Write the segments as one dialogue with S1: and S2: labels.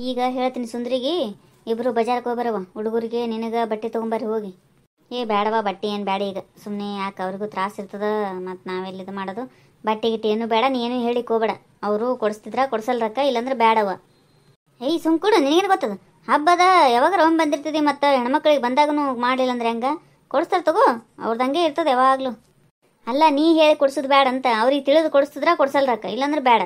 S1: ಈಗ ಹೇಳ್ತೀನಿ ಸುಂದ್ರಿಗೆ, ಇಬ್ಬರು ಬಜಾರ್ಗೆ ಹೋಗಿ ಬರವ. ಹುಡುಗರಿಗೆ ನಿನಗೆ ಬಟ್ಟೆ ತೊಗೊಂಬರ್ರಿ ಹೋಗಿ. ಬೇಡವಾ ಬಟ್ಟೆ ಏನು ಬೇಡ ಈಗ, ಸುಮ್ಮನೆ ಯಾಕೆ ಅವ್ರಿಗೂ ತ್ರಾಸ ಇರ್ತದ. ಮತ್ತು ನಾವೆಲ್ಲಿದು ಮಾಡೋದು, ಬಟ್ಟೆ ಗಿಟ್ಟೆ ಏನು ಬೇಡ, ನೀನು ಹೇಳಿಕ್ಕೆ ಹೋಗ್ಬೇಡ. ಅವರು ಕೊಡಿಸ್ತಿದ್ರ ಕೊಡ್ಸಲ್ರಕ್ಕ, ಇಲ್ಲಾಂದ್ರೆ ಬೇಡವ. ಸುಮ್ಕೂಡು, ನಿನಗೇನು ಗೊತ್ತದ. ಹಬ್ಬದ ಯಾವಾಗ ರೊಂಬ ಬಂದಿರ್ತದೆ, ಮತ್ತು ಹೆಣ್ಮಕ್ಳಿಗೆ ಬಂದಾಗೂ ಮಾಡಲಿಲ್ಲ ಅಂದ್ರೆ ಹೆಂಗೆ ಕೊಡಿಸ್ತಾರೆ ತಗೋ. ಅವ್ರದಂಗೆ ಇರ್ತದೆ ಯಾವಾಗಲೂ. ಅಲ್ಲ, ನೀ ಹೇಳಿ ಕೊಡ್ಸೋದು ಬೇಡ ಅಂತ, ಅವ್ರಿಗೆ ತಿಳಿದು ಕೊಡಿಸ್ತಿದ್ರ ಕೊಡ್ಸಲ್ರಕ್ಕ, ಇಲ್ಲಾಂದ್ರೆ ಬೇಡ.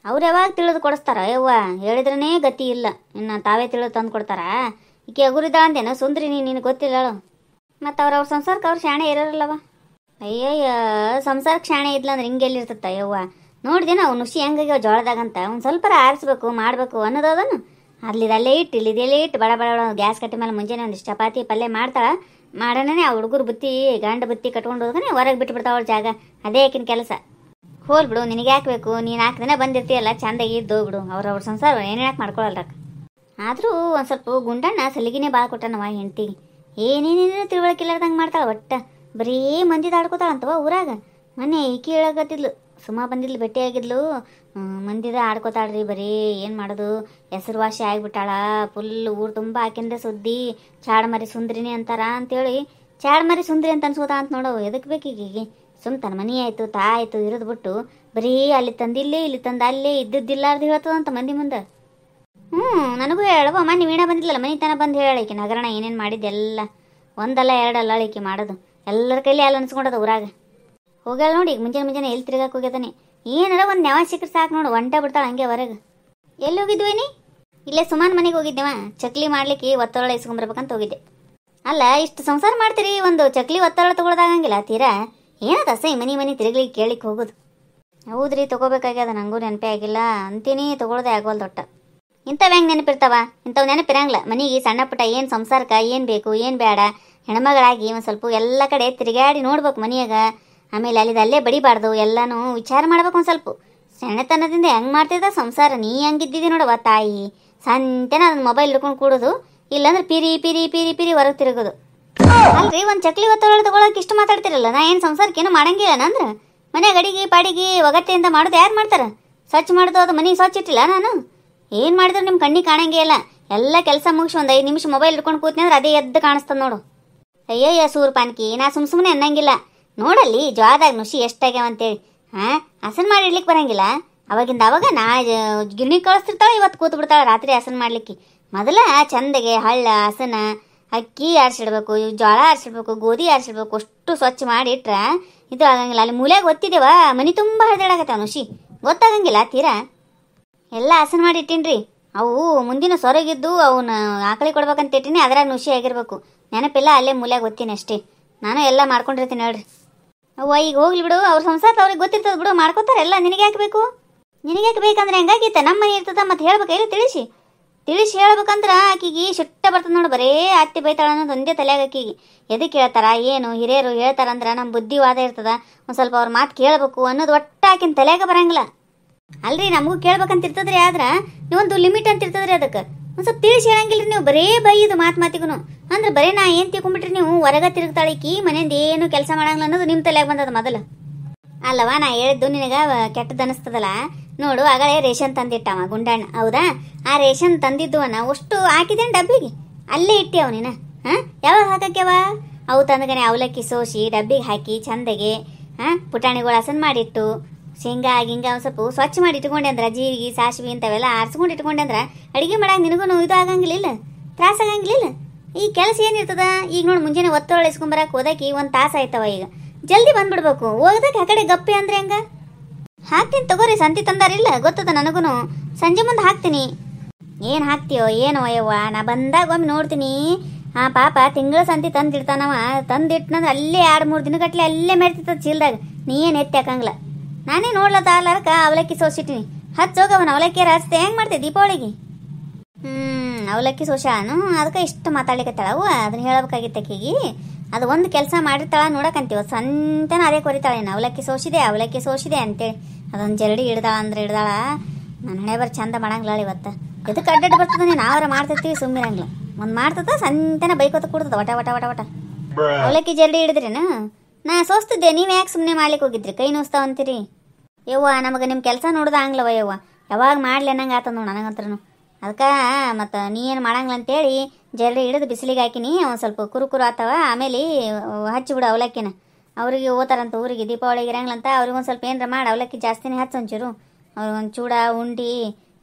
S1: ಅವ್ರು ಯಾವಾಗ ತಿಳಿದು ಕೊಡಿಸ್ತಾರ ಯವ್ವ, ಹೇಳಿದ್ರೇ ಗತಿ ಇಲ್ಲ. ಇನ್ನು ತಾವೇ ತಿಳಿದು ತಂದು ಕೊಡ್ತಾರ. ಈಕೆ ಅಗುರಿದ ಅಂತೇನೋ ಸುಂದ್ರಿ, ನಿನಗೆ ಗೊತ್ತಿಲ್ಲ ಹೇಳು. ಮತ್ತು ಅವ್ರ ಸಂಸಾರಕ್ಕೆ ಅವ್ರು ಶಾಣೆ ಇರೋರಲ್ಲವ. ಅಯ್ಯಯ್ಯ, ಸಂಸಾರಕ್ಕೆ ಶಾಣೆ ಇದ್ಲ ಅಂದ್ರೆ ಹಿಂಗೆಲ್ಲಿರ್ತತ್ತ ಯವ್ವ. ನೋಡಿದೇನ ಅವ್ನು ನುಸಿ ಹೆಂಗಾಗ್ಯಾವ ಜೋಳದಾಗಂತ. ಒಂದು ಸ್ವಲ್ಪ ಆರಿಸ್ಬೇಕು ಮಾಡಬೇಕು ಅನ್ನೋದನು. ಅಲ್ಲೇ ಇಟ್ಟು ಇಲ್ಲಿದೆಲ್ಲೇ ಇಟ್ಟು ಬಡ ಬಡ ಗ್ಯಾಸ್ ಕಟ್ಟಿ ಮೇಲೆ ಮುಂಜಾನೆ ಒಂದಿಷ್ಟು ಚಪಾತಿ ಪಲ್ಯ ಮಾಡ್ತಾಳೆ. ಮಾಡೋಣ ಆ ಹುಡುಗರು ಬುತ್ತಿ ಗಂಡ ಬುತ್ತಿ ಕಟ್ಕೊಂಡು ಹೋದ್ರೆ ಹೊರಗೆ ಬಿಟ್ಟು ಬಿಡ್ತಾವ ಅವ್ರ ಜಾಗ. ಅದೇ ಆಕಿನ ಕೆಲಸ. ಹೋಲ್ ಬಿಡು, ನಿನಗೆ ಯಾಕೆ ಬೇಕು, ನೀನು 4 ದಿನ ಬಂದಿರ್ತೀಯಲ್ಲ, ಚಂದಾಗಿ ಇದ್ದು ಬಿಡು. ಅವ್ರವ್ರ ಸಂಸಾರ ಏನೇನು ಯಾಕೆ ಮಾಡ್ಕೊಳಲ್ರಕ್ಕ. ಆದರೂ ಒಂದು ಸ್ವಲ್ಪ ಗುಂಡಣ್ಣ ಸಲಿಗಿನೇ ಭಾಳ ಕೊಟ್ಟನವ ಹೆಂಡ್ತಿಗೆ. ಏನೇನೇನು ತಿಳುವಳಿಕಿಲ್ಲಾರ್ದಂಗೆ ಮಾಡ್ತಾಳೆ. ಒಟ್ಟು ಬರೀ ಮಂದಿದ ಆಡ್ಕೋತಾಳಂತವ ಊರಾಗ. ಮೊನ್ನೆ ಈಕಿ ಹೇಳಕತ್ತಿದ್ಲು, ಸುಮಾ ಬಂದಿದ್ಲು, ಭೇಟಿಯಾಗಿದ್ಲು. ಮಂದಿದ ಆಡ್ಕೋತಾಳ್ರಿ, ಬರೀ ಏನು ಮಾಡೋದು, ಹೆಸರುವಾಸಿ ಆಗಿಬಿಟ್ಟಾಳ. ಫುಲ್ ಊರು ತುಂಬ ಆಕಿಂದ ಸುದ್ದಿ. ಚಾಡ್ಮರಿ ಸುಂದ್ರಿನಿ ಅಂತಾರ ಅಂತೇಳಿ ಚಾಡ್ಮರಿ ಸುಂದ್ರಿ ಅಂತ ಅನ್ಸೋದ ಅಂತ ನೋಡವು. ಎದಕ್ಕೆ ಬೇಕೀಗ? ತನ್ನ ಮನೆ ಆಯಿತು ತಾ ಆಯಿತು ಇರೋದು ಬಿಟ್ಟು ಬರೀ ಅಲ್ಲಿ ತಂದಿಲ್ಲೇ ಇಲ್ಲಿ ತಂದು ಅಲ್ಲೇ ಇದ್ದಿದ್ದಿಲ್ಲಾರ್ದು ಹೇಳ್ತದಂತ ಮಂದಿ ಮುಂದೆ. ನನಗೂ ಹೇಳವ. ಮೊನ್ನೆ ವೀಣಾ ಬಂದಿಲ್ಲಲ್ಲ, ಮನೆ ತನ ಬಂದು ಹೇಳಕ್ಕೆ ನಗರಣ ಏನೇನು ಮಾಡಿದ್ದೆಲ್ಲ. ಒಂದಲ್ಲ ಎರಡಲ್ಲ ಅಳಿಕೆ ಮಾಡೋದು. ಎಲ್ಲರ ಕೈಲಿ ಅಲ್ಲಿ ಅನ್ಸ್ಕೊಂಡದ ಊರಾಗ. ಹೋಗ್ಯಾಳ ನೋಡಿ, ಈಗ ಮುಂಜಾನೆ ಎಲ್ಲಿ ತಿರ್ಗಾಕೆ ಹೋಗ್ಯದಾನೆ. ಏನಾರ ಒಂದು ನೆವ ಸಿಕ್ಕರೆ ಸಾಕು ನೋಡು, ಒಂಟ ಬಿಡ್ತಾಳೆ ಹಂಗೆ ಹೊರಗೆ. ಎಲ್ಲಿ ಹೋಗಿದ್ವೇನಿ? ಇಲ್ಲೇ ಸುಮಾನ್ ಮನೆಗೆ ಹೋಗಿದ್ದೇವ. ಚಕ್ಲಿ ಮಾಡ್ಲಿಕ್ಕೆ ಒತ್ತೊರಳೆ ಇಸ್ಕೊಂಬರ್ಬೇಕಂತ ಹೋಗಿದ್ದೆ. ಅಲ್ಲ, ಇಷ್ಟು ಸಂಸಾರ ಮಾಡ್ತೀರಿ, ಒಂದು ಚಕ್ಲಿ ಒತ್ತೊರಳೆ ತೊಗೊಳೋದಾಗಂಗಿಲ್ಲ ತೀರಾ. ಏನದ ಸೈ ಮನೆ ತಿರುಗ್ಲಿಕ್ಕೆ ಕೇಳಿಕ್ಕೆ ಹೋಗೋದು. ಹೌದ್ರಿ, ತೊಗೋಬೇಕಾಗ್ಯದ, ನನಗೂ ನೆನಪೇ ಆಗಿಲ್ಲ ಅಂತೀನಿ. ತೊಗೊಳೋದೇ ಆಗೋಲ್ ದೊಡ್ಡ. ಇಂಥವು ಹೆಂಗೆ ನೆನಪಿರ್ತಾವ? ಇಂಥವು ನೆನಪಿರಂಗಿಲ್ಲ. ಮನೆಗೆ ಸಣ್ಣ ಪುಟ್ಟ ಏನು ಸಂಸಾರಕ್ಕೆ ಏನು ಬೇಕು ಏನು ಬೇಡ, ಹೆಣ್ಮಗಳಾಗಿ ಒಂದು ಸ್ವಲ್ಪ ಎಲ್ಲ ಕಡೆ ತಿರುಗಾಡಿ ನೋಡ್ಬೇಕು ಮನೆಯಾಗ. ಆಮೇಲೆ ಅಲ್ಲೇ ಬಡಿಬಾರ್ದು, ಎಲ್ಲನೂ ವಿಚಾರ ಮಾಡ್ಬೇಕು. ಒಂದು ಸ್ವಲ್ಪ ಸಣ್ಣತನದಿಂದ ಹೆಂಗೆ ಮಾಡ್ತಿದ್ದ ಸಂಸಾರ. ನೀ ಹೆಂಗಿದ್ದಿದ್ದಿ ನೋಡವ ತಾಯಿ. ಸಂತೆನ ಅದನ್ನ ಮೊಬೈಲ್ ಹಿಡ್ಕೊಂಡು ಕೂಡೋದು, ಇಲ್ಲಾಂದ್ರೆ ಪಿರಿ ಪಿರಿ ಪಿರಿ ಪಿರಿ ಹೊರಗೆ ತಿರುಗೋದು. ಅಲ್ರಿ, ಒಂದು ಚಕ್ಲಿ ಒತ್ತೊಳಗೆ ತೊಗೊಳಕ್ಕೆ ಇಷ್ಟು ಮಾತಾಡ್ತಿರಲ್ಲ. ನಾ ಏನು ಸಂಸಾರಕ್ಕೇನು ಮಾಡಂಗಿಲ್ಲ ಅಂದ್ರೆ ಮನ್ಯಾಗ ಅಡಿಗೆ ಪಾಡಿಗೆ ಒಗಟ್ಟೆಯಿಂದ ಮಾಡೋದು ಯಾರು ಮಾಡ್ತಾರೆ? ಸ್ವಚ್ಛ ಮಾಡೋದು, ಅದು ಮನೆ ಸ್ವಚ್ಛ ಇಟ್ಟಿಲ್ಲ ನಾನು. ಏನು ಮಾಡಿದ್ರು ನಿಮ್ಮ ಕಣ್ಣಿಗೆ ಕಾಣಂಗೇ ಇಲ್ಲ. ಎಲ್ಲ ಕೆಲಸ ಮುಗಿಸಿ ಒಂದು 5 ನಿಮಿಷ ಮೊಬೈಲ್ ಹಿಡ್ಕೊಂಡು ಕೂತ್ನಿ ಅಂದ್ರೆ ಅದೇ ಎದ್ದು ಕಾಣಿಸ್ತದ ನೋಡು. ಅಯ್ಯಯ್ಯ ಸೂರ್ ಪಾನ್ಕಿ, ನಾ ಸುಮ್ಮನೆ ಅನ್ನಂಗಿಲ್ಲ. ನೋಡಲ್ಲಿ ಜ್ವಾದಾಗ ನುಸಿ ಎಷ್ಟಾಗ್ಯಾವ ಅಂತೇಳಿ. ಹಸನ್ ಮಾಡಿ ಇಡ್ಲಿಕ್ಕೆ ಬರಂಗಿಲ್ಲ. ಅವಾಗಿಂದ ಅವಾಗ ನಾ ಗಿರಣಿ ಕಳಿಸ್ತಿರ್ತಾಳೆ, ಇವತ್ತು ಕೂತು ಬಿಡ್ತಾಳೆ ರಾತ್ರಿ ಹಸನ್ ಮಾಡ್ಲಿಕ್ಕೆ. ಮೊದಲ ಚಂದಗೆ ಹಳ್ಳ ಹಸನ ಅಕ್ಕಿ ಆರಿಸಿಡ್ಬೇಕು, ಜೋಳ ಆರಿಸಿಡ್ಬೇಕು, ಗೋಧಿ ಆರಿಸಿಡ್ಬೇಕು. ಅಷ್ಟು ಸ್ವಚ್ಛ ಮಾಡಿ ಇಟ್ರೆ ಇದು ಆಗಂಗಿಲ್ಲ. ಅಲ್ಲಿ ಮೂಲ್ಯಾಗ ಒತ್ತಿದೇವ, ಮನೆ ತುಂಬ ಹರಿದಾಡಕತ್ತಾವ ನುಸಿ. ಗೊತ್ತಾಗಂಗಿಲ್ಲ ತೀರಾ. ಎಲ್ಲ ಹಸನ್ ಮಾಡಿ ಇಟ್ಟೀನ್ರಿ. ಅವು ಮುಂದಿನ ಸೊರಗಿದ್ದು ಅವನ್ನ ಆಕಳಿ ಕೊಡ್ಬೇಕಂತ ಇಟ್ಟೀನಿ. ಅದ್ರಾಗ ನುಸಿ ಆಗಿರ್ಬೇಕು. ನೆನಪಿಲ್ಲ, ಅಲ್ಲೇ ಮೂಲ್ಯಾಗ ಒತ್ತೀನಿ ಅಷ್ಟೇ. ನಾನು ಎಲ್ಲ ಮಾಡ್ಕೊಂಡಿರ್ತೀನಿ ಹೇಳ್ರಿ. ಅವ್ವ ಈಗ ಹೋಗ್ಲಿ ಬಿಡು, ಅವ್ರ ಸಂಸಾರ ಅವ್ರಿಗೆ ಗೊತ್ತಿರ್ತದ ಬಿಡು, ಮಾಡ್ಕೋತಾರೆ ಎಲ್ಲ. ನಿನಗೆ ಯಾಕೆ ಬೇಕು? ನಿನಗೆ ಯಾಕೆ ಬೇಕಂದ್ರೆ ಹೆಂಗಾಗಿತ್ತ? ನಮ್ಮ ಮನೆ ಇರ್ತದ, ಮತ್ತೆ ಹೇಳ್ಬೇಕಲ್ಲ. ತಿಳಿಸಿ ಹೇಳ್ಬೇಕಂದ್ರೆ ಆಕಿಗೆ ಶಿಟ್ಟ ಬರ್ತದೆ ನೋಡು. ಬರೇ ಅತ್ತಿ ಬೈತಾಳ ಅನ್ನೋದು ಒಂದೇ ತಲೆಯಾಗ ಆಕಿಗೆ. ಎದಕ್ಕೆ ಹೇಳ್ತಾರ ಏನು ಹಿರಿಯರು ಹೇಳ್ತಾರಂದ್ರೆ ನಮ್ಮ ಬುದ್ಧಿವಾದ ಇರ್ತದ. ಒಂದು ಸ್ವಲ್ಪ ಅವ್ರ ಮಾತು ಕೇಳಬೇಕು ಅನ್ನೋದು ಒಟ್ಟು ಆಕಿನ ತಲೆಯಾಗ ಬರಂಗಿಲ್ಲ. ಅಲ್ರಿ, ನಮಗೂ ಕೇಳ್ಬೇಕಂತ ಇರ್ತದ್ರಿ. ಆದ್ರೆ ನೀವೊಂದು ಲಿಮಿಟ್ ಅಂತ ಇರ್ತದ್ರಿ. ಅದಕ್ಕೆ ಒಂದು ಸ್ವಲ್ಪ ತಿಳಿಸಿ ಹೇಳಂಗಿಲ್ರಿ ನೀವು. ಬರೇ ಬೈದು ಮಾತಿಗೂ ಅಂದ್ರೆ ಬರೇ ನಾ ಏನು ತಿಳ್ಕೊಂಬಿಟ್ರಿ ನೀವು. ಹೊರಗ ತಿರುಗ್ತಾಳಿಕಿ ಮನೆಯಿಂದ ಏನು ಕೆಲಸ ಮಾಡಂಗಿಲ್ಲ ಅನ್ನೋದು ನಿಮ್ಮ ತಲೆಯಾಗ ಬಂದದ ಮೊದಲು. ಅಲ್ಲವಾ ನಾ ಹೇಳಿದ್ದು ನಿನಗೆ ಕೆಟ್ಟದ್ದು ಅನಿಸ್ತದಲ್ಲ. ನೋಡು, ಆಗಲೇ ರೇಷನ್ ತಂದಿಟ್ಟವ ಗುಂಡಣ್ಣ, ಹೌದಾ? ಆ ರೇಷನ್ ತಂದಿದ್ದುವನ್ನ ಅಷ್ಟು ಹಾಕಿದೇನು ಡಬ್ಬಿಗೆ? ಅಲ್ಲೇ ಇಟ್ಟಿಯವ ನೀನು. ಯಾವಾಗ ಹಾಕಕ್ಯವ? ಅವು ತಂದಗನೆ ಅವಲಕ್ಕಿ ಸೋಸಿ ಡಬ್ಬಿಗೆ ಹಾಕಿ ಚಂದಗೆ ಪುಟಾಣಿಗಳು ಹಸನ್ ಮಾಡಿಟ್ಟು, ಶೇಂಗಾ ಗಿಂಗಾ ಒಂದು ಸ್ವಲ್ಪ ಸ್ವಚ್ಛ ಮಾಡಿ ಇಟ್ಕೊಂಡೆ ಅಂದ್ರೆ, ಜೀರಿಗೆ ಸಾಸಿವೆ ಇಂಥವೆಲ್ಲ ಆರಿಸ್ಕೊಂಡು ಇಟ್ಕೊಂಡೆ ಅಂದ್ರೆ ಅಡುಗೆ ಮಾಡಾಗ ನಿನಗೂ ಇದು ಆಗಂಗಿಲ್ಲ, ತ್ರಾಸ ಆಗಂಗಿಲ್ಲ. ಈ ಕೆಲಸ ಏನಿರ್ತದ ಈಗ ನೋಡಿ. ಮುಂಜಾನೆ ಒತ್ತೊಳ್ಳೆ ಇಸ್ಕೊಂಬರಕ್ಕೆ ಹೋದಾಕಿ 1 ತಾಸು ಆಯ್ತವ. ಈಗ ಜಲ್ದಿ ಬಂದ್ಬಿಡ್ಬೇಕು. ಹೋಗದಕ್ಕೆ ಆ ಕಡೆ ಗಪ್ಪೆ ಅಂದ್ರೆ ಹೆಂಗ? ಹಾಕ್ತೀನಿ ತಗೋರಿ, ಸಂತಿ ತಂದಾರಿಲ್ಲ ಗೊತ್ತದ ನನಗೂ. ಸಂಜೆ ಮುಂದೆ ಹಾಕ್ತೀನಿ. ಏನು ಹಾಕ್ತೀಯೋ ಏನೋ ಯವ್ವ. ನಾ ಬಂದಾಗ ಒಮ್ಮೆ ನೋಡ್ತೀನಿ. ಪಾಪ ತಿಂಗಳ ಸಂತಿ ತಂದಿಡ್ತಾನವ. ತಂದಿಟ್ಟನಂದ್ರೆ ಅಲ್ಲೇ 2-3 ದಿನಗಟ್ಲೆ ಅಲ್ಲೇ ಮೆರ್ತಿರ್ತದ ಚೀಲ್ದಾಗ. ನೀ ಏನು ಎತ್ತಿ ಹಾಕಂಗಿಲ್ಲ. ನಾನೇ ನೋಡ್ಲತ್ತಾರ್ಲಾರಕ ಅವಲಕ್ಕಿ ಸೋಸಿಟ್ಟಿನಿ. ಹಚ್ಚೋಗವನ ಅವಲಕ್ಕಿಯಾರ ಹಚ್ತೆ. ಹೆಂಗೆ ಮಾಡ್ತೇವೆ ದೀಪಾವಳಿಗೆ? ಅವಲಕ್ಕಿ ಸೋಸಾನು ಅದಕ್ಕೆ ಇಷ್ಟು ಮಾತಾಡ್ಲಿಕ್ಕತ್ತಾಳವು. ಅದನ್ನ ಹೇಳಬೇಕಾಗಿತ್ತು ಆಕಿಗೆ. ಅದು ಒಂದು ಕೆಲಸ ಮಾಡಿರ್ತಾಳ ನೋಡಕಂತೀವ. ಸಂತೆನ ಅದೇ ಕೊರಿತಾಳೇನು, ಅವಲಕ್ಕಿ ಸೋಸಿದೆ ಅಂತೇಳಿ. ಅದೊಂದು ಜರಡಿ ಹಿಡ್ದಾಳ ಅಂದ್ರೆ ಹಿಡ್ದಾಳ. ನನ್ನ ಹಣೆ ಬರ್ ಚಂದ ಮಾಡಂಗಿಲ್ಲ ಇವತ್ತು. ಎದಕ್ಕೆ ಅಡ್ಡಾಡಿ ಬರ್ತದ? ನಾವರ ಮಾಡ್ತಿರ್ತೀವಿ ಸುಮ್ಮಿರಂಗಿಲ್ಲ. ಒಂದು ಮಾಡ್ತದ ಸಂತೆನ ಬೈಕೋತ ಕೊಡ್ತದ ವಟ ವಟ ವಟ ವಟ. ಅವಲಕ್ಕಿ ಜರಡಿ ಹಿಡಿದ್ರೇನು? ನಾ ಸೋಸ್ತಿದ್ದೆ, ನೀವು ಯಾಕೆ ಸುಮ್ಮನೆ ಮಾಡ್ಲಿಕ್ಕೆ ಹೋಗಿದ್ರಿ? ಕೈ ನೋಸ್ತಾವ ಅಂತೀರಿ ಯವ್ವ. ನಮಗೆ ನಿಮ್ಮ ಕೆಲಸ ನೋಡ್ದ ಆಗ್ಲವ ಯವ್ವ. ಯಾವಾಗ ಮಾಡ್ಲಿ ಅನ್ನಂಗೆ ಆತದ ನೋಡು ನನಗಂತ್ರನು. ಅದಕ್ಕೆ ಮತ್ತು ನೀ ಏನು ಮಾಡಂಗಿಲ್ಲ ಅಂತೇಳಿ ಜಲ್ದಿ ಹಿಡಿದು ಬಿಸಿಲಿಗೆ ಹಾಕಿನಿ. ಒಂದು ಸ್ವಲ್ಪ ಕುರು ಆತವ, ಆಮೇಲೆ ಹಚ್ಚಿಬಿಡು ಅವಲಕ್ಕಿನ. ಅವ್ರಿಗೆ ಹೋತಾರಂತ ಊರಿಗೆ ದೀಪಾವಳಿಗೆ ಇರಂಗಿಲ್ಲಂತ. ಅವ್ರಿಗೆ ಒಂದು ಸ್ವಲ್ಪ ಏನಾರ ಮಾಡಿ ಅವಲಕ್ಕಿ ಜಾಸ್ತಿನೇ ಹಚ್ಚು ಒಂಚೂರು. ಅವ್ರಿಗೆ ಒಂದು ಚೂಡ ಉಂಡಿ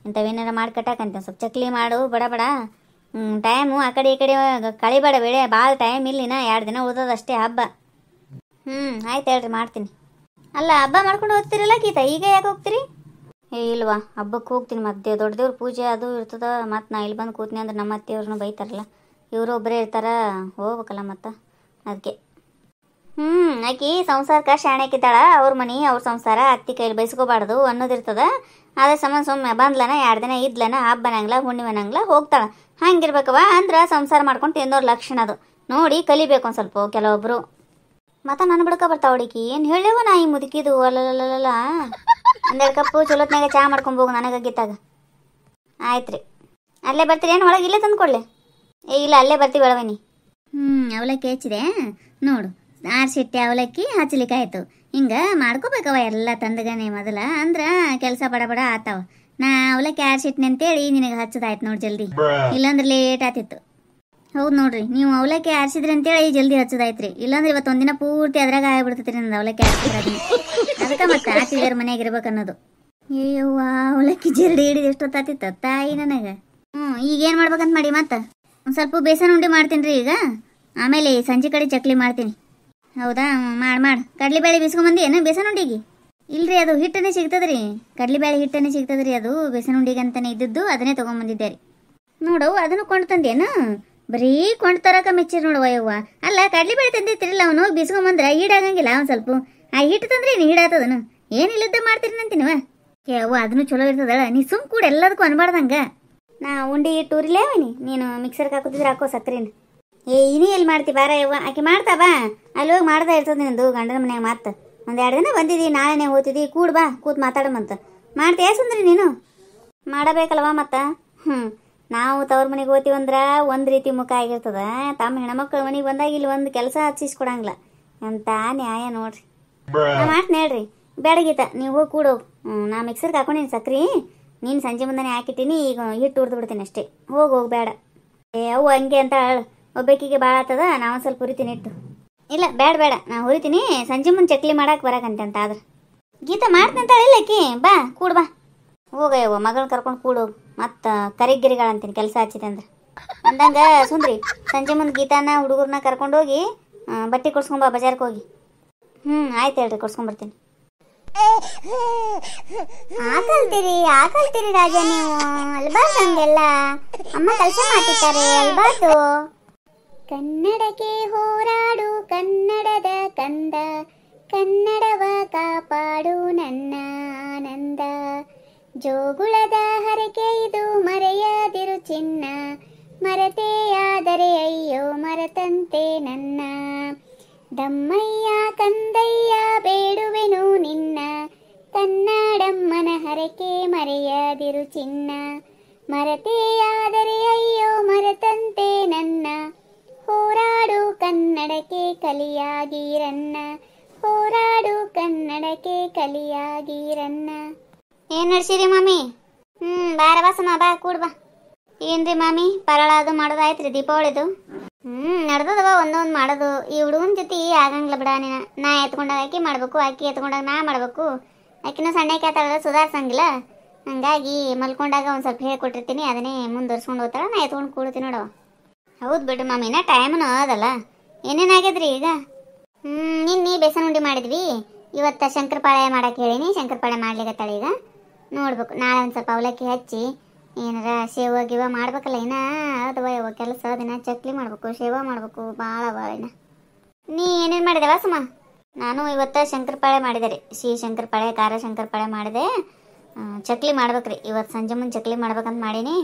S1: ಇಂಥವೇನಾರ ಮಾಡಿ ಕಟ್ಟಾಕಂತ. ಸ್ವಲ್ಪ ಚಕ್ಲಿ ಮಾಡು ಬಡ ಬಡ. ಟೈಮು ಆ ಕಡೆ ಈ ಕಡೆ ಕಳಿಬೇಡ ಬೇಳೆ, ಭಾಳ ಟೈಮ್ ಇಲ್ಲಿನ 2 ದಿನ ಉಳ್ದದಷ್ಟೇ ಹಬ್ಬ. ಆಯ್ತು ಹೇಳ್ರಿ, ಮಾಡ್ತೀನಿ. ಅಲ್ಲ, ಹಬ್ಬ ಮಾಡ್ಕೊಂಡು ಹೋಗ್ತಿರಲ್ಲ ಗೀತಾ, ಈಗ ಯಾಕೆ ಹೋಗ್ತೀರಿ? ಇಲ್ವಾ, ಹಬ್ಬಕ್ಕೆ ಹೋಗ್ತೀನಿ. ಮತ್ತೆ ದೊಡ್ಡ ದೇವ್ರ ಪೂಜೆ ಅದು ಇರ್ತದ. ಮತ್ತು ನಾ ಇಲ್ಲಿ ಬಂದು ಕೂತ್ನಿ ಅಂದ್ರೆ ನಮ್ಮ ಅತ್ತೆಯವ್ರನ್ನ ಬೈತಾರಲ್ಲ, ಇವರು ಒಬ್ಬರೇ ಇರ್ತಾರ, ಹೋಗ್ಬೇಕಲ್ಲ ಮತ್ತು ಅದಕ್ಕೆ. ಆಕಿ ಸಂಸಾರಕ್ಕೆ ಶಾಣೆಕಿದ್ದಾಳ. ಅವ್ರ ಮನೆ ಅವ್ರ ಸಂಸಾರ ಅತ್ತಿ ಕೈಲಿ ಬೈಸ್ಕೋಬಾರ್ದು ಅನ್ನೋದಿರ್ತದ. ಅದೇ ಸುಮ್ಮನೆ ಬಂದ್ಲನ 2 ದಿನ ಇದ್ಲನ, ಹಬ್ಬನಂಗ್ಲ ಹುಣ್ಣಿಮೆನಂಗ್ಲ ಹೋಗ್ತಾಳ. ಹಂಗಿರ್ಬೇಕವ. ಅಂದ್ರೆ ಸಂಸಾರ ಮಾಡ್ಕೊಂಡು ತಿನ್ನೋರ್ ಲಕ್ಷಣ ಅದು ನೋಡಿ ಕಲಿಬೇಕು ಒಂದು ಸ್ವಲ್ಪ ಕೆಲವೊಬ್ರು. ಮತ್ತು ನನ್ನ ಬಿಡ್ಕ ಬರ್ತಾವ ಹುಡುಕಿ. ಏನು ಹೇಳೇವ ನಾ ಈ ಮುದುಕಿದು ಅಲ್ಲಲ್ಲ. 1-2 ಕಪ್ಪು ಚಲೋತ್ನಾಗ ಚಹಾ ಮಾಡ್ಕೊಂಬೋಗು ನನಗೆ ಗೀತಾಗ. ಆಯ್ತು ರೀ. ಅಲ್ಲೇ ಬರ್ತೀರಿ ಏನು ಒಳಗೆ? ಇಲ್ಲೇ ತಂದು ಕೊಡಲೆ? ಇಲ್ಲ, ಅಲ್ಲೇ ಬರ್ತೀವಿ ಒಳವನಿ. ಅವಲಕ್ಕಿ ಹೆಚ್ಚಿದೆ ನೋಡು. ಆರ್ಸಿಟ್ಟೆ ಅವಲಕ್ಕಿ ಹಚ್ಚಲಿಕ್ಕಾಯ್ತು. ಹಿಂಗೆ ಮಾಡ್ಕೋಬೇಕವ ಎಲ್ಲ ತಂದಗನೆ ಮೊದಲ. ಅಂದ್ರೆ ಕೆಲಸ ಬಡ ಆತಾವ. ನಾ ಅವಲಕ್ಕಿ ಆರ್ಸಿಟ್ನೆ ಅಂತೇಳಿ ನಿನಗೆ ಹಚ್ಚದಾಯ್ತು ನೋಡಿ ಜಲ್ದಿ. ಇಲ್ಲಾಂದ್ರೆ ಲೇಟ್ ಆತಿತ್ತು. ಹೌದು ನೋಡ್ರಿ, ನೀವು ಅವಲಕ್ಕಿ ಆರಿಸಿದ್ರಿ ಅಂತೇಳಿ ಜಲ್ದಿ ಹಚ್ಚದಾಯ್ತ್ರಿ. ಇಲ್ಲಾಂದ್ರೆ ಇವತ್ತು ಒಂದಿನ ಪೂರ್ತಿ ಅದ್ರಾಗ ಆಗ್ಬಿಡ್ತೈತಿ ನಂದು ಅವಲಕ್ಕಿ ಆರಿಸಿದ್ರೆ. ಅದಕ್ಕೆ ಮತ್ತೆ ಆಚಿದಾರ ಮನೆಯಾಗ ಇರ್ಬೇಕು ಅನ್ನೋದು. ಅಯ್ಯವ್ವ, ಅವಲಕ್ಕಿ ಜಲ್ದಿ ಹಿಡಿದು ಎಷ್ಟೊತ್ತಾತಿತ್ತು ತಾಯಿ ನನಗೆ. ಈಗೇನು ಮಾಡ್ಬೇಕಂತ ಮಾಡಿ ಮತ್ತೆ ಒಂದು ಸ್ವಲ್ಪ ಬೇಸನ್ ಉಂಡೆ ಮಾಡ್ತೀನಿ ರೀ ಈಗ. ಆಮೇಲೆ ಸಂಜೆ ಕಡೆ ಚಕ್ಲಿ ಮಾಡ್ತೀನಿ. ಹೌದಾ? ಮಾಡಿ ಕಡ್ಲಿಬೇಳೆ ಬೀಸ್ಕೊಂಬಂದಿ ಏನು ಬೇಸನ್ ಉಂಡಿಗೆ? ಇಲ್ರಿ, ಅದು ಹಿಟ್ಟನೇ ಸಿಗ್ತದ್ರಿ. ಕಡ್ಲಿಬೇಳೆ ಹಿಟ್ಟನೇ ಸಿಗ್ತದ್ರಿ. ಅದು ಬೇಸನ್ ಉಂಡಿಗೆ ಅಂತಾನೆ ಇದ್ದದ್ದು, ಅದನ್ನೇ ತೊಗೊಂಬಂದಿದ್ದೆ ರೀ. ನೋಡು, ಅದನ್ನು ಕೊಂಡು ತಂದೇನು? ಬರೀ ಕೊಂಡು ತರಕ ಮೆಚ್ಚಿರ್ ನೋಡುವ ಯವ್ವ. ಅಲ್ಲ, ಕಡ್ಲಿಬೇಳೆ ತಂದಿರ್ತಿರಲ್ಲ, ಅವನು ಹೋಗಿ ಬೀಸ್ಕೊಂಬಂದ್ರೆ ಈಡಾಗಂಗಿಲ್ಲ. ಒಂದು ಸ್ವಲ್ಪ ಆ ಹಿಟ್ಟು ತಂದ್ರೆ ಏನು ಈಡಾತದನು? ಏನಿಲ್ಲದ ಮಾಡ್ತೀರಿ ಅಂತೀನಿವ. ಯವ್ವ, ಅದನ್ನು ಚಲೋ ಇರ್ತದಳ. ನೀ ಸುಮ್ ಕೂಡ ಎಲ್ಲದಕ್ಕೂ ಅನ್ಬಾರ್ದಂಗ. ನಾ ಉಂಡಿ ಟೂರಿಲೇವನಿ, ನೀನು ಮಿಕ್ಸರ್ಗೆ ಹಾಕೋತಿದ್ರೆ ಹಾಕೋ ಸಕ್ಕರೆನ. ಇನ್ನೇ ಎಲ್ಲಿ ಮಾಡ್ತಿ ಬಾರ ಯವ್ವ. ಆಕೆ ಮಾಡ್ತಾ ಬಾ, ಅಲ್ಲಿ ಹೋಗಿ ಮಾಡ್ತಾ ಇರ್ತದೆ ನಿಂದು ಗಂಡನ ಮನ್ಯಾಗ. ಮತ್ತೆ 1-2 ದಿನ ಬಂದಿದ್ದಿ, ನಾಳೆನೇ ಹೋಗ್ತಿದ್ದಿ. ಬಾ ಕೂತ್ ಮಾತಾಡಮಂತ. ಮಾಡ್ತೀಯಾ ಸುಂದ್ರಿ ನೀನು? ಮಾಡಬೇಕಲ್ವ ಮತ್ತೆ. ನಾವು ತವ್ರ ಮನೆಗೆ ಹೋಗ್ತೀವಂದ್ರೆ ಒಂದು ರೀತಿ ಮುಖ ಆಗಿರ್ತದ. ತಮ್ಮ ಹೆಣ್ಮಕ್ಳ ಮನೆಗೆ ಬಂದಾಗ ಇಲ್ಲಿ ಒಂದು ಕೆಲಸ ಹಚ್ಚಿಸ್ಕೊಡಂಗಿಲ್ಲ. ಎಂತ ನ್ಯಾಯ ನೋಡ್ರಿ. ನಾ ಮಾಡ್ತೀನಿ ಹೇಳ್ರಿ. ಬೇಡ ಗೀತಾ, ನೀವು ಹೋಗಿ ಕೂಡೋಗು. ನಾ ಮಿಕ್ಸರ್ಗೆ ಹಾಕೊಂಡಿನಿ ಸಕ್ರೆ. ನೀನು ಸಂಜೆ ಮುಂದಾನೆ ಹಾಕಿಟ್ಟಿನಿ. ಈಗ ಹಿಟ್ಟು ಹುರಿದು ಬಿಡ್ತೀನಿ ಅಷ್ಟೇ. ಹೋಗು ಬೇಡ. ಅವು ಹಂಗೆ ಅಂತ ಒಬ್ಬಾಕಿಗೆ ಭಾಳ ಆಗ್ತದ. ನಾವು ಸ್ವಲ್ಪ ಹುರಿತೀನಿ ಇಟ್ಟು. ಇಲ್ಲ ಬೇಡ, ನಾ ಹುರಿತೀನಿ. ಸಂಜೆ ಮುಂದೆ ಚಕ್ಲಿ ಮಾಡಕ್ಕೆ ಬರಕಂತೆ ಅಂತ. ಆದ್ರೆ ಗೀತಾ ಮಾಡ್ತೀನಿ ಅಂತ ಹೇಳಿಲ್ಲ ಆಕಿ. ಬಾ ಕೂಡ್ ಬಾ. ಹೋಗಯ್ಯವ್ವ, ಮಗಳನ್ನ ಕರ್ಕೊಂಡು ಕೂಡೋಗು. ಮತ್ತು ಕರಿಗಿರಿಗಳಂತೀನಿ ಕೆಲಸ ಹಚ್ಚಿದೆ ಅಂದ್ರೆ ಅಂದಂಗೆ. ಸುಂದ್ರಿ, ಸಂಜೆ ಮುಂದೆ ಗೀತಾನ ಹುಡುಗರನ್ನ ಕರ್ಕೊಂಡೋಗಿ ಬಟ್ಟೆ ಕೊಡ್ಸ್ಕೊಂಬ ಬಜಾರ್ಗೆ ಹೋಗಿ. ಆಯ್ತು ಹೇಳ್ರಿ, ಕೊಡ್ಸ್ಕೊಂಬರ್ತೀನಿ. ಆಕಲ್ತೀರಿ ರಾಜ ನೀವು. ಅಲ್ಬಾರ್ದು ಹಂಗೆಲ್ಲ. ಅಮ್ಮ ಕೆಲಸ ಮಾಡ್ತಿದ್ದಾರೆ, ಅಲ್ಬಾರ್ದು. ಕನ್ನಡಕ್ಕೆ ಹೋರಾಡು ಕನ್ನಡದ ಕಂದ, ಕನ್ನಡವ ಕಾಪಾಡು ನನ್ನ ಆನಂದ. ಜೋಗುಳದ ಹರಕೆ ಇದು ಮರೆಯದಿರು ಚಿನ್ನ, ಮರೆತೆಯಾದರೆ ಅಯ್ಯೋ ಮರೆತಂತೆ ನನ್ನ. ದಮ್ಮಯ್ಯ ಕಂದಯ್ಯ ಬೇಡುವೆನು ನಿನ್ನ, ಕನ್ನಡಮ್ಮನ ಹರಕೆ ಮರೆಯದಿರು ಚಿನ್ನ, ಮರೆತೆಯಾದರೆ ಅಯ್ಯೋ ಮರೆತಂತೆ ನನ್ನ. ಹೋರಾಡು ಕನ್ನಡಕ್ಕೆ ಕಲಿಯಾಗಿರನ್ನ, ಹೋರಾಡು ಕನ್ನಡಕ್ಕೆ ಕಲಿಯಾಗಿರನ್ನ. ಏನು ನಡ್ಸಿರಿ ಮಾಮಿ? ಬಾರ ಬಸಮ್ಮ, ಬಾ ಕೂಡ್ ಬಾ. ಏನ್ರಿ ಮಾಮಿ, ಪರಳ ಅದು ಮಾಡೋದಾಯ್ತ್ರಿ ದೀಪಾವಳಿದು? ನಡ್ದದವ ಒಂದೊಂದು ಮಾಡೋದು. ಈ ಹುಡುಗನ ಜೊತೆ ಆಗಂಗಿಲ್ಲ ಬಿಡ. ನಾ ಎತ್ಕೊಂಡಾಗ ಆಕಿ ಮಾಡ್ಬೇಕು, ಆಕಿ ಎತ್ಕೊಂಡಾಗ ನಾ ಮಾಡ್ಬೇಕು. ಆಕಿನ ಸಣ್ಣಕ್ಕೆ ಆತಾಳ, ಸುಧಾರ್ಸಂಗಿಲ್ಲ. ಹಂಗಾಗಿ ಮಲ್ಕೊಂಡಾಗ ಒಂದು ಸ್ವಲ್ಪ ಹೇಳ್ಕೊಟ್ಟಿರ್ತೀನಿ, ಅದನ್ನೇ ಮುಂದುವರ್ಸ್ಕೊಂಡು ಹೋಗ್ತಾಳ. ನಾ ಎತ್ಕೊಂಡು ಕೂಡ್ತೀನಿ ನೋಡವ. ಹೌದು ಬಿಡ್ರಿ ಮಾಮಿನ, ಟೈಮ್ನು ಅದಲ್ಲ. ಏನೇನಾಗ್ಯದ್ರಿ ಈಗ? ನಿನ್ನೆ ಬೇಸನ್ ಉಂಡಿ ಮಾಡಿದ್ವಿ. ಇವತ್ತು ಶಂಕರಪಾಳೆ ಮಾಡಕ್ಕೆ ಹೇಳೀನಿ. ಶಂಕರಪಾಳೆ ಮಾಡ್ಲಿಕ್ಕತ್ತಾಳ ಈಗ. ನೋಡ್ಬೇಕು, ನಾಳೆ ಒಂದು ಸ್ವಲ್ಪ ಅವಲಕ್ಕಿ ಹಚ್ಚಿ ಏನಾರ ಸೇವ ಗಿವ ಮಾಡ್ಬೇಕಲ್ಲ. ಇನ್ನ ಅದವ ಯಾವ ಕೆಲಸ. ದಿನ ಚಕ್ಲಿ ಮಾಡ್ಬೇಕು, ಸೇವ ಮಾಡ್ಬೇಕು, ಭಾಳ ಇನ್ನ. ನೀ ಏನೇನು ಮಾಡಿದೆ ಸುಮ್ಮ? ನಾನು ಇವತ್ತು ಶಂಕರಪಾಳೆ ಮಾಡಿದೆ ರೀ. ಸಿಹಿ ಶಂಕರಪಾಳೆ, ಖಾರ ಶಂಕರಪಾಳೆ ಮಾಡಿದೆ. ಚಕ್ಲಿ ಮಾಡ್ಬೇಕ್ರಿ. ಇವತ್ತು ಸಂಜೆ ಮುಂದೆ ಚಕ್ಲಿ ಮಾಡ್ಬೇಕಂತ ಮಾಡೀನಿ.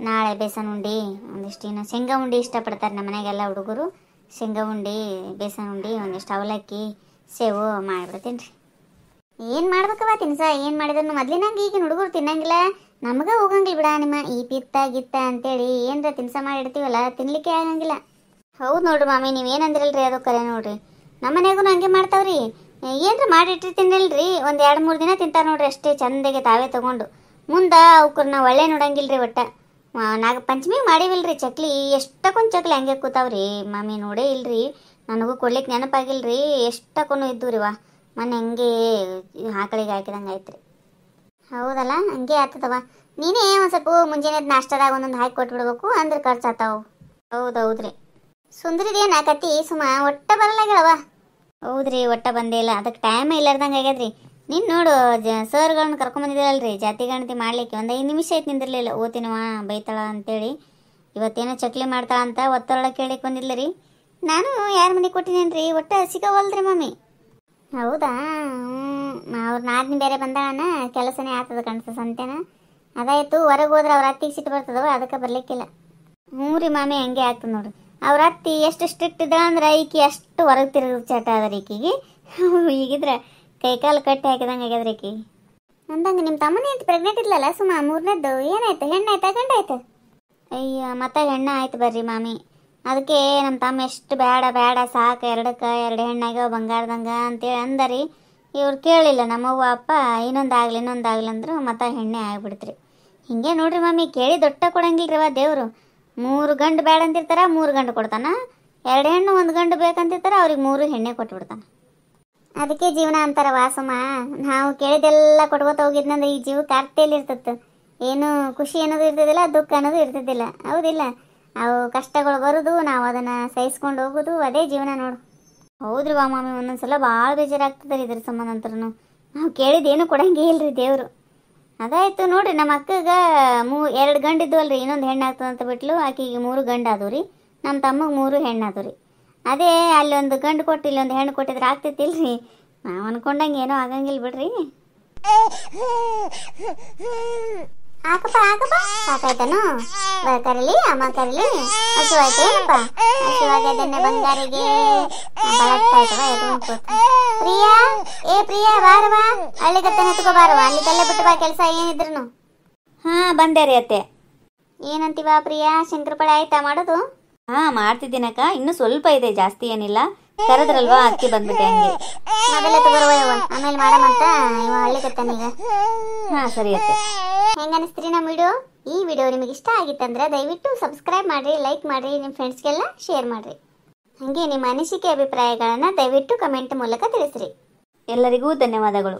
S1: ನಾಳೆ ಬೇಸನ್ ಉಂಡಿ ಒಂದಿಷ್ಟು, ಇನ್ನು ಶೇಂಗಾ ಉಂಡಿ ಇಷ್ಟಪಡ್ತಾರೆ ನಮ್ಮ ಮನೆಗೆಲ್ಲ ಹುಡುಗರು. ಶೇಂಗಾ ಉಂಡಿ, ಬೇಸನ್ ಉಂಡಿ, ಒಂದಿಷ್ಟು ಅವಲಕ್ಕಿ, ಸೇವು ಮಾಡಿಬಿಡ್ತೀನಿ ರೀ. ಏನು ಮಾಡ್ಬೇಕವ ತಿನ್ಸ? ಏನು ಮಾಡಿದ್ರು ಮೊದ್ಲಿನಂಗೆ ಈಗಿನ ಹುಡುಗರು ತಿನ್ನಂಗಿಲ್ಲ. ನಮ್ಗೆ ಹೋಗಂಗಿಲ್ಲ ಬಿಡ. ನಿಮ್ಮ ಈ ಪಿತ್ತ ಗಿತ್ತ ಅಂತೇಳಿ ಏನರ ತಿನ್ಸ ಮಾಡಿರ್ತೀವಲ್ಲ, ತಿನ್ಲಿಕ್ಕೆ ಆಗಂಗಿಲ್ಲ. ಹೌದು ನೋಡ್ರಿ ಮಾಮಿ, ನೀವೇನಂದ್ರಲ್ರಿ ಅದು ಕರೆ ನೋಡ್ರಿ. ನಮ್ಮ ಮನೆಗೂ ಹಂಗೆ ಮಾಡ್ತಾವ್ರಿ. ಏನರ ಮಾಡಿಟ್ಟಿರ್ತೀನಲ್ರಿ, ಒಂದು 2-3 ದಿನ ತಿಂತಾರೆ ನೋಡ್ರಿ ಅಷ್ಟೇ, ಚಂದಗೆ ತಾವೇ ತೊಗೊಂಡು. ಮುಂದೆ ಅವ್ಕನ್ನ ಒಳ್ಳೆ ನೋಡಂಗಿಲ್ಲ ರೀ ಒಟ್ಟ. ನಾಗ ಪಂಚಮಿ ಮಾಡಿವಿಲ್ರಿ ಚಕ್ಲಿ, ಎಷ್ಟಕ್ಕೊಂದು ಚಕ್ಲಿ ಹಂಗೆ ಕೂತಾವ್ರಿ ಮಾಮಿ, ನೋಡೇ ಇಲ್ರಿ. ನನಗೂ ಕೊಡ್ಲಿಕ್ಕೆ ನೆನಪಾಗಿಲ್ರಿ, ಎಷ್ಟಕ್ಕೊನು ಇದ್ದು ರೀ ವಾ. ಮೊನ್ನೆ ಹಂಗೆ ಆಕಳಿಗೆ ಹಾಕಿದಂಗೆ ಆಯ್ತು ರೀ. ಹೌದಲ್ಲ, ಹಂಗೆ ಆಗ್ತದವ. ನೀನೇ ಒಂದು ಸ್ವಲ್ಪ ಮುಂಜಾನೆ ನಾಷ್ಟದಾಗ ಒಂದೊಂದು ಹಾಕಿ ಕೊಟ್ಬಿಡ್ಬೇಕು, ಅಂದ್ರೆ ಖರ್ಚು ಆತಾವು. ಹೌದೌದ್ರಿ. ಸುಂದ್ರಿದೇನ ಕತಿ ಸುಮ ಒಟ್ಟ ಬರಲಾಗ್ಯಾವ. ಹೌದ್ರಿ, ಒಟ್ಟ ಬಂದೇ ಇಲ್ಲ, ಅದಕ್ಕೆ ಟೈಮ್ ಇಲ್ಲಾರ್ದಂಗೆ ಆಗ್ಯದ್ರಿ. ನೀನು ನೋಡು ಸರ್ಗಳನ್ನ ಕರ್ಕೊಂಬಂದಿದ್ದಲ್ರಿ ಜಾತಿ ಗಣತಿ ಮಾಡ್ಲಿಕ್ಕೆ, ಒಂದು 5 ನಿಮಿಷ ಆಯ್ತು ನಿಂದಿರ್ಲಿಲ್ಲ. ಓದ್ತೀನವ ಬೈತಾಳ ಅಂತೇಳಿ ಇವತ್ತೇನೋ ಚಕ್ಲಿ ಮಾಡ್ತಾಳ ಅಂತ ಒತ್ತೊಳಗೆ ಕೇಳಿಕ್ ಬಂದಿಲ್ಲ ರೀ. ನಾನು ಯಾರ ಮನೆಗೆ ಕೊಟ್ಟಿನೇನ್ರಿ, ಒಟ್ಟ ಸಿಗವಲ್ರಿ ಮಮ್ಮಿ. ಹೌದಾ? ಅವ್ರ ನಾದಿನಿ ಬೇರೆ ಬಂದಾಳನ, ಕೆಲಸನೇ ಆಗ್ತದ ಕಾಣ್ತದ ಸಂತೆನ. ಅದಾಯ್ತು, ಹೊರಗೆ ಹೋದ್ರೆ ಅವ್ರ ಅತ್ತಿಗೆ ಸಿಟ್ಟು ಬರ್ತದವ, ಅದಕ್ಕೆ ಬರ್ಲಿಕ್ಕಿಲ್ಲ. ಹ್ಞೂ ರೀ ಮಾಮಿ, ಹಂಗೆ ಆಗ್ತದೆ ನೋಡ್ರಿ. ಅವ್ರ ಅತ್ತಿ ಎಷ್ಟು ಸ್ಟ್ರಿಕ್ಟ್ ಇದ್ದಾಳ ಅಂದ್ರೆ ಈಕಿ ಅಷ್ಟು ಹೊರಗೆ ತಿರುಗಿ ಚಟ ಅದ ಈಕಿಗೆ. ಈಗಿದ್ರೆ ಕೈಕಾಲು ಕಟ್ಟಿ ಹಾಕಿದಂಗೆ ಆಗ್ಯದ್ರಿ ಈಕಿ. ಅಂದಂಗೆ ನಿಮ್ಮ ತಮ್ಮನೇ ಅಂತ ಪ್ರೆಗ್ನೆಂಟ್ ಇದ್ಲಲ್ಲ ಸುಮ್ಮ, 3ನೇದ್ದು ಏನಾಯ್ತು? ಹೆಣ್ಣಾಯ್ತಾ ಗಂಡಾಯ್ತಾ? ಅಯ್ಯ, ಮತ್ತೆ ಹೆಣ್ಣು ಆಯ್ತು ಬರ್ರಿ ಮಾಮಿ. ಅದಕ್ಕೆ ನಮ್ಮ ತಮ್ಮ ಎಷ್ಟು ಬೇಡ ಬೇಡ ಸಾಕು, 2 ಹೆಣ್ಣಾಗ್ಯಾವ ಬಂಗಾರದಂಗೆ ಅಂತೇಳಿ ಅಂದರಿ. ಇವ್ರು ಕೇಳಿಲ್ಲ ನಮ್ಮವ್ವ ಅಪ್ಪ, ಇನ್ನೊಂದಾಗಲಿ ಅಂದರು, ಮತ್ತೆ ಹೆಣ್ಣೆ ಆಗ್ಬಿಡ್ತ್ರಿ. ಹಿಂಗೆ ನೋಡ್ರಿ ಮಾಮಿ, ಕೇಳಿ ದೊಡ್ಡ ಕೊಡಂಗಿಲ್ರಿವ ದೇವರು. 3 ಗಂಡು ಬೇಡ ಅಂತಿರ್ತಾರ, 3 ಗಂಡು ಕೊಡ್ತಾನ. 2 ಹೆಣ್ಣು 1 ಗಂಡು ಬೇಕಂತಿರ್ತಾರ, ಅವ್ರಿಗೆ 3 ಹೆಣ್ಣೆ ಕೊಟ್ಬಿಡ್ತಾನ. ಅದಕ್ಕೆ ಜೀವನ ಅಂತಾರ ವಾಸಮ್ಮ. ನಾವು ಕೇಳಿದೆಲ್ಲ ಕೊಟ್ಕೋತ ಹೋಗಿದ್ನಂದ್ರೆ ಈ ಜೀವಕ್ಕೆ ಅರ್ಥೆಯಲ್ಲಿ ಇರ್ತತ್ತು. ಏನು ಖುಷಿ ಅನ್ನೋದು ಇರ್ತಿದ್ದಿಲ್ಲ, ದುಃಖ ಅನ್ನೋದು ಇರ್ತಿದ್ದಿಲ್ಲ. ಹೌದಿಲ್ಲ? ಅವು ಕಷ್ಟಗಳು ಬರೋದು, ನಾವು ಅದನ್ನು ಸಹಿಸ್ಕೊಂಡು ಹೋಗೋದು, ಅದೇ ಜೀವನ ನೋಡು. ಹೌದ್ರಿ ವಾ ಮಾಮಿ, ಒಂದೊಂದ್ಸಲ ಭಾಳ ಬೇಜಾರಾಗ್ತದೆ ಇದ್ರ ಸಂಬಂಧ ಅಂತರೂ. ನಾವು ಕೇಳಿದ್ದೇನು ಕೊಡಂಗೇ ಇಲ್ರಿ ದೇವರು. ಅದಾಯ್ತು ನೋಡ್ರಿ, ನಮ್ಮ ಅಕ್ಕಗೆ 2 ಗಂಡು ಇದ್ವಲ್ರಿ, ಇನ್ನೊಂದು ಹೆಣ್ಣು ಆಗ್ತದೆ ಅಂತ ಬಿಟ್ಲು. ಆಕೆಗೆ 3 ಗಂಡು ಆದವು ರೀ, ನಮ್ಮ ತಮ್ಮಗೆ 3 ಹೆಣ್ಣು ಆದವು ರೀ. ಅದೇ ಅಲ್ಲೊಂದು ಗಂಡು ಕೊಟ್ಟು ಇಲ್ಲೊಂದು ಹೆಣ್ಣು ಕೊಟ್ಟಿದ್ರೆ ಆಗ್ತಿತ್ತಿಲ್ರಿ. ನಾವು ಅನ್ಕೊಂಡಂಗೆ ಏನೋ ಆಗಂಗಿಲ್ಲ ಬಿಡ್ರಿ. ಹಾಕಪ್ಪ ಸಾಕಾಯ್ತಾನು? ಕರೀಲಿ ಅಮ್ಮ, ಕರೀಲಿ. ಹಸು ಆಯ್ತೇನಪ್ಪ? ಹಸುವಾಗ್ಯದನ್ನೇ ಬಂಗಾರಿಗೆ ಪ್ರಿಯಾ, ಪ್ರಿಯಾ ಬಾರವಾ, ಹಳ್ಳಿಗತ್ತನ ಎತ್ಕೋ ಬಾರವಾ, ಅಲ್ಲಿಗೆಲ್ಲ ಬಿಟ್ಟು ಬಾ ಕೆಲಸ ಏನಿದ್ರು. ಬಂದೆ ರೀ ಅತ್ತೆ. ಏನಂತೀವ ಪ್ರಿಯಾ, ಶಂಕರಪಳೆ ಆಯ್ತಾ ಮಾಡೋದು? ಮಾಡ್ತಿದ್ದೀನಕ್ಕ, ಇನ್ನೂ ಸ್ವಲ್ಪ ಇದೆ, ಜಾಸ್ತಿ ಏನಿಲ್ಲ. ಕರೆದ್ರಲ್ವಾ ಅಕ್ಕಿ ಬಂದ್ಬಿಟ್ಟೆ ಹಂಗೆ. ಮೊದಲೇ ತಗೋರವ, ಆಮೇಲೆ ಮಾಡಮಂತ ಇವ ಹಳ್ಳಿಗತ್ತಾನೀಗ. ಸರಿ ಅತ್ತೆ. ಹೆಂಗ ಅನಿಸ್ತೀರಿ ನಮ್ಮ ವಿಡಿಯೋ? ಈ ವಿಡಿಯೋ ನಿಮಗೆ ಇಷ್ಟ ಆಗಿತ್ತಂದ್ರೆ ದಯವಿಟ್ಟು ಸಬ್ಸ್ಕ್ರೈಬ್ ಮಾಡಿರಿ, ಲೈಕ್ ಮಾಡಿರಿ, ನಿಮ್ಮ ಫ್ರೆಂಡ್ಸ್ಗೆಲ್ಲ ಶೇರ್ ಮಾಡಿರಿ. ಹಾಗೆ ನಿಮ್ಮ ಅನಿಸಿಕೆ ಅಭಿಪ್ರಾಯಗಳನ್ನು ದಯವಿಟ್ಟು ಕಮೆಂಟ್ ಮೂಲಕ ತಿಳಿಸ್ರಿ. ಎಲ್ಲರಿಗೂ ಧನ್ಯವಾದಗಳು.